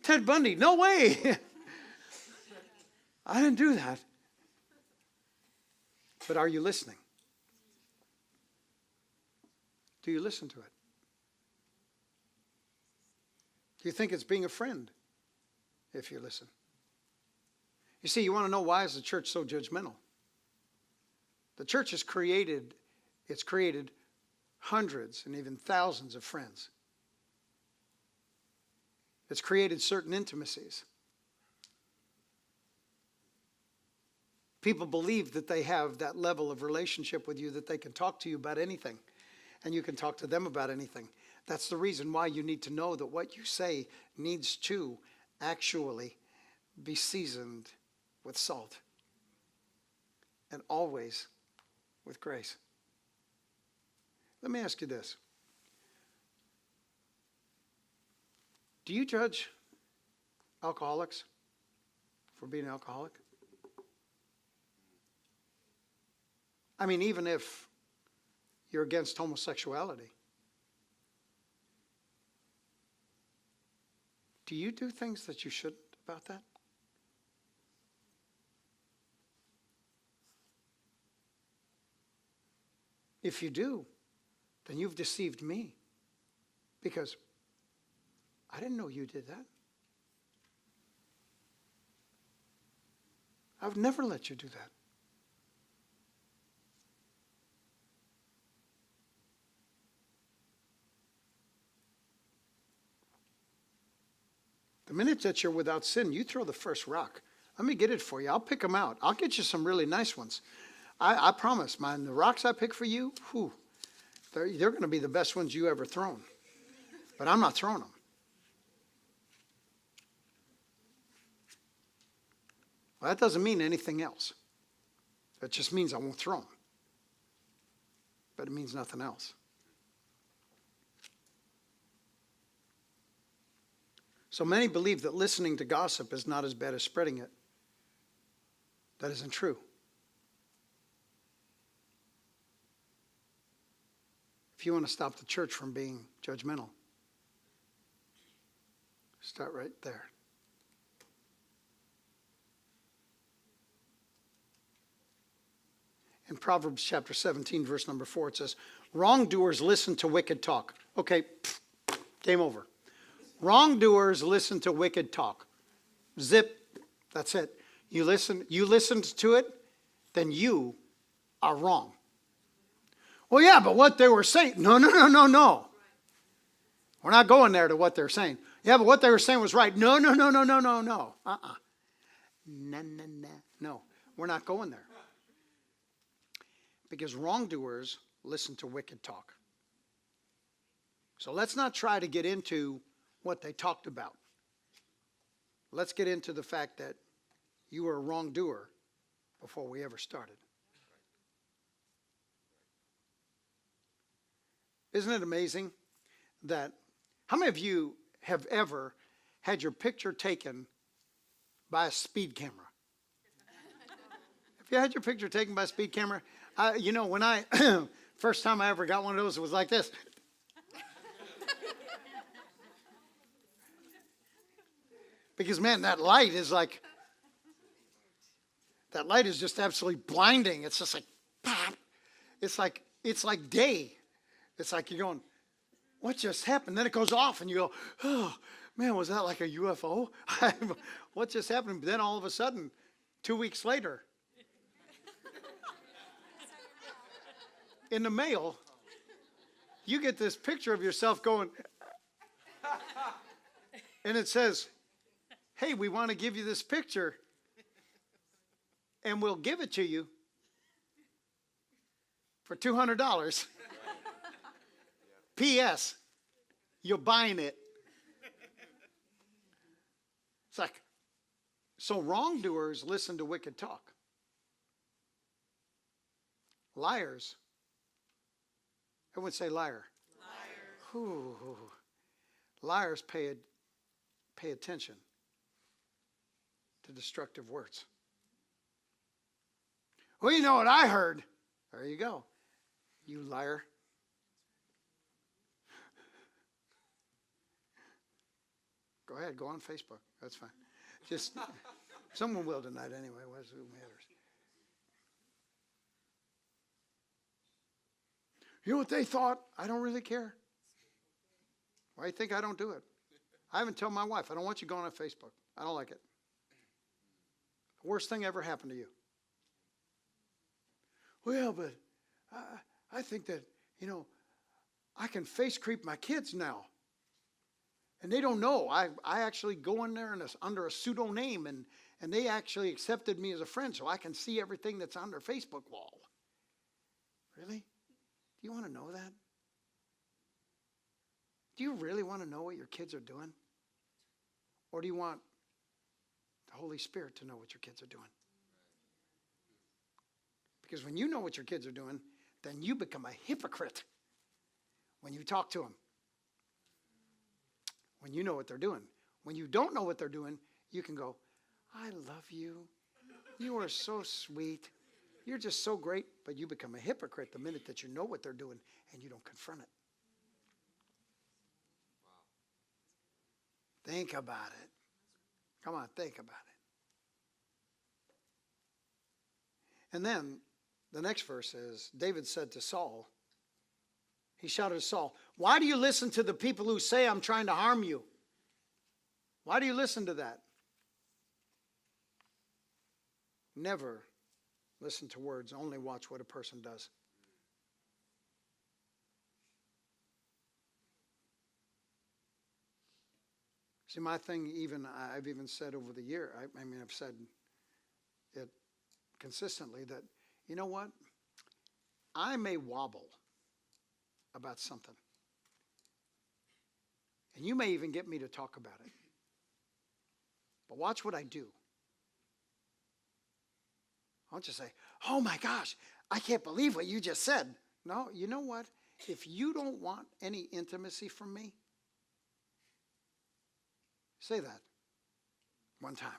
A: Ted Bundy, no way. I didn't do that. But are you listening? Do you listen to it? Do you think it's being a friend if you listen? You see, you want to know why is the church so judgmental? The church has created hundreds and even thousands of friends. It's created certain intimacies. People believe that they have that level of relationship with you that they can talk to you about anything, and you can talk to them about anything. That's the reason why you need to know that what you say needs to actually be seasoned with salt and always with grace. Let me ask you this. Do you judge alcoholics for being an alcoholic? I mean, even if you're against homosexuality, do you do things that you shouldn't about that? If you do, then you've deceived me, because I didn't know you did that. I would never let you do that. The minute that you're without sin, you throw the first rock. Let me get it for you. I'll pick them out. I'll get you some really nice ones. I promise, man, the rocks I pick for you, they're going to be the best ones you ever thrown. But I'm not throwing them. Well, that doesn't mean anything else. That just means I won't throw them. But it means nothing else. So many believe that listening to gossip is not as bad as spreading it. That isn't true. If you want to stop the church from being judgmental, start right there. In Proverbs chapter 17, verse number 4, it says, wrongdoers listen to wicked talk. Okay, game over. Wrongdoers listen to wicked talk. Zip, that's it. You listened to it, then you are wrong. Well, yeah, but what they were saying, no. We're not going there to what they're saying. Yeah, but what they were saying was right. No. No, we're not going there. Because wrongdoers listen to wicked talk. So let's not try to get into what they talked about. Let's get into the fact that you were a wrongdoer before we ever started. Isn't it amazing that, how many of you have ever had your picture taken by a speed camera? Have you had your picture taken by a speed camera? When I, first time I ever got one of those, it was like this. Because, man, that light is just absolutely blinding. It's just like, pop. It's like day. It's like you're going, what just happened? Then it goes off and you go, oh, man, was that like a UFO? What just happened? But then all of a sudden, 2 weeks later, in the mail, you get this picture of yourself going, and it says, hey, we want to give you this picture, and we'll give it to you for $200. P.S. You're buying it. It's like, so wrongdoers listen to wicked talk. Liars. Everyone say liar. Liar. Ooh. Liars pay attention to destructive words. Well, you know what I heard. There you go. You liar. Go ahead, go on Facebook. That's fine. Just someone will tonight anyway. Who matters? You know what they thought? I don't really care. Why do you think I don't do it? I haven't told my wife, I don't want you going on Facebook. I don't like it. The worst thing ever happened to you. Well, but I think that, I can face creep my kids now. And they don't know. I actually go in there under a pseudonym, and they actually accepted me as a friend, so I can see everything that's on their Facebook wall. Really? Do you want to know that? Do you really want to know what your kids are doing? Or do you want the Holy Spirit to know what your kids are doing? Because when you know what your kids are doing, then you become a hypocrite when you talk to them. When you know what they're doing. When you don't know what they're doing, you can go, I love you. You are so sweet. You're just so great. But you become a hypocrite the minute that you know what they're doing and you don't confront it. Wow. Think about it. Come on, think about it. And then the next verse is, David said to Saul, he shouted to Saul, why do you listen to the people who say I'm trying to harm you? Why do you listen to that? Never listen to words. Only watch what a person does. See, my thing, I've even said over the year, I've said it consistently that, you know what? I may wobble about something. And you may even get me to talk about it. But watch what I do. I want you to say, oh my gosh, I can't believe what you just said. No, you know what? If you don't want any intimacy from me, say that one time.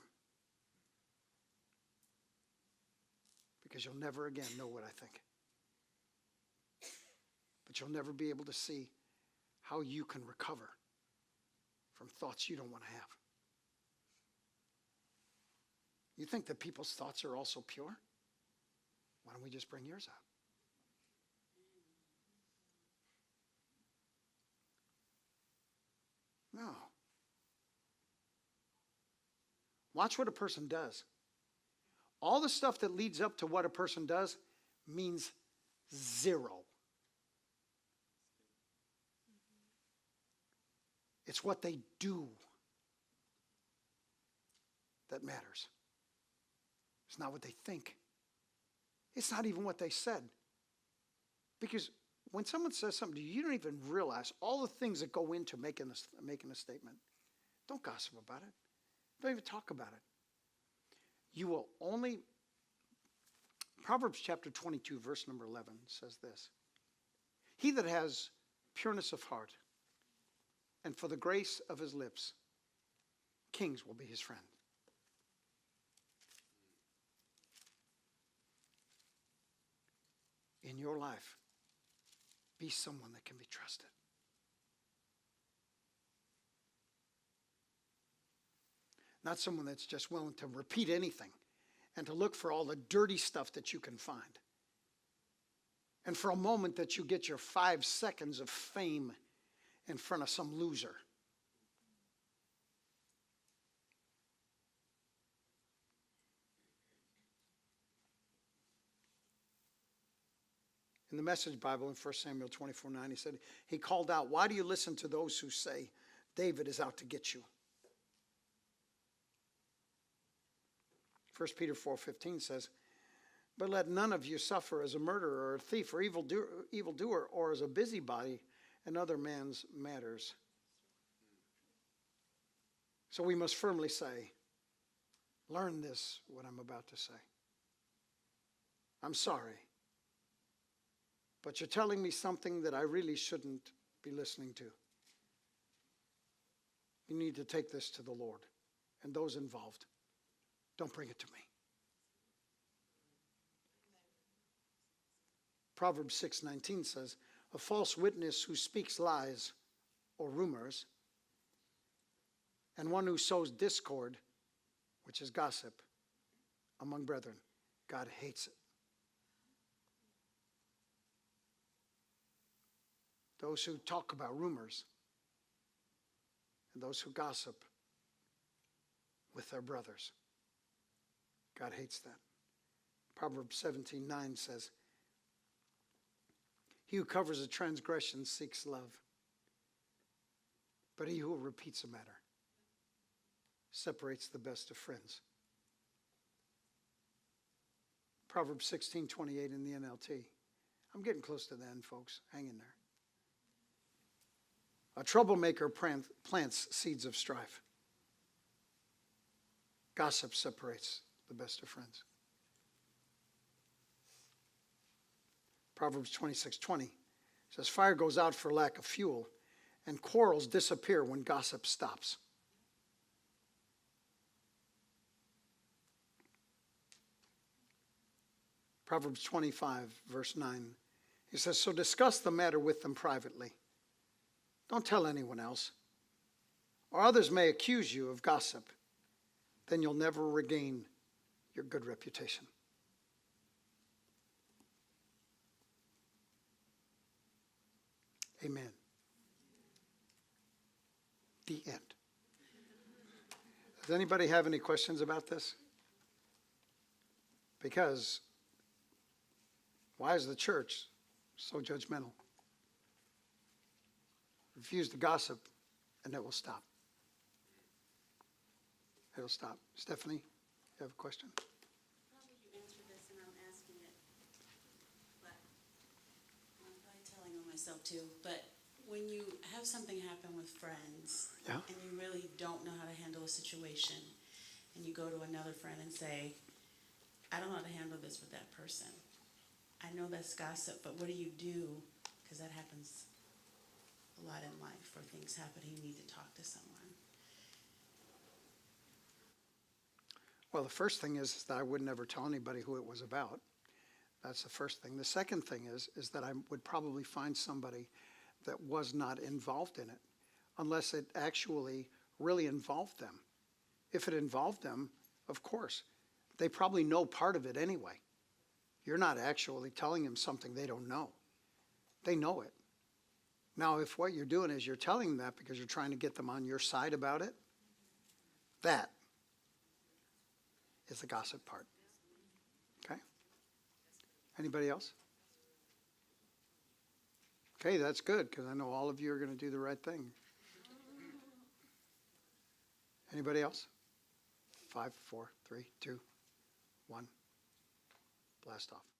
A: Because you'll never again know what I think. But you'll never be able to see how you can recover from thoughts you don't want to have. You think that people's thoughts are also pure? Why don't we just bring yours out? No. Watch what a person does. All the stuff that leads up to what a person does means zero. It's what they do that matters. It's not what they think. It's not even what they said. Because when someone says something to you, you don't even realize all the things that go into making a statement. Don't gossip about it. Don't even talk about it. You will only, Proverbs chapter 22, verse number 11 says this. He that has pureness of heart and for the grace of his lips, kings will be his friend. In your life, be someone that can be trusted. Not someone that's just willing to repeat anything and to look for all the dirty stuff that you can find. And for a moment that you get your 5 seconds of fame in front of some loser. In the Message Bible in 1 Samuel 24:9, he said, he called out, "Why do you listen to those who say David is out to get you?" 1 Peter 4:15 says, "But let none of you suffer as a murderer or a thief or evildoer or as a busybody in other man's matters." So we must firmly say, learn this, what I'm about to say. I'm sorry, but you're telling me something that I really shouldn't be listening to. You need to take this to the Lord and those involved. Don't bring it to me. Proverbs 6:19 says, "A false witness who speaks lies or rumors, and one who sows discord," which is gossip, "among brethren, God hates it." Those who talk about rumors and those who gossip with their brothers, God hates that. Proverbs 17:9 says, "He who covers a transgression seeks love, but he who repeats a matter separates the best of friends." Proverbs 16:28 in the NLT. I'm getting close to the end, folks. Hang in there. "A troublemaker plants seeds of strife. Gossip separates the best of friends." Proverbs 26:20 says, "Fire goes out for lack of fuel, and quarrels disappear when gossip stops." Proverbs 25:9, he says, "So discuss the matter with them privately. Don't tell anyone else, or others may accuse you of gossip. Then you'll never regain your good reputation." Amen. The end. Does anybody have any questions about this? Because why is the church so judgmental? Refuse to gossip, and it will stop. It will stop. Stephanie, you have a question?
D: Probably you answered this and I'm asking it, but I'm probably telling on myself too. But when you have something happen with friends,
A: Yeah.
D: and you really don't know how to handle a situation, and you go to another friend and say, "I don't know how to handle this with that person. I know that's gossip, but what do you do?" Because that happens a lot in life, where things happen and you need to talk to someone.
A: Well, the first thing is that I would never tell anybody who it was about. That's the first thing. The second thing is that I would probably find somebody that was not involved in it, unless it actually really involved them. If it involved them, of course, they probably know part of it anyway. You're not actually telling them something they don't know. They know it. Now, if what you're doing is you're telling them that because you're trying to get them on your side about it, that is the gossip part. Okay? Anybody else? Okay, that's good, because I know all of you are going to do the right thing. Anybody else? 5, 4, 3, 2, 1. Blast off.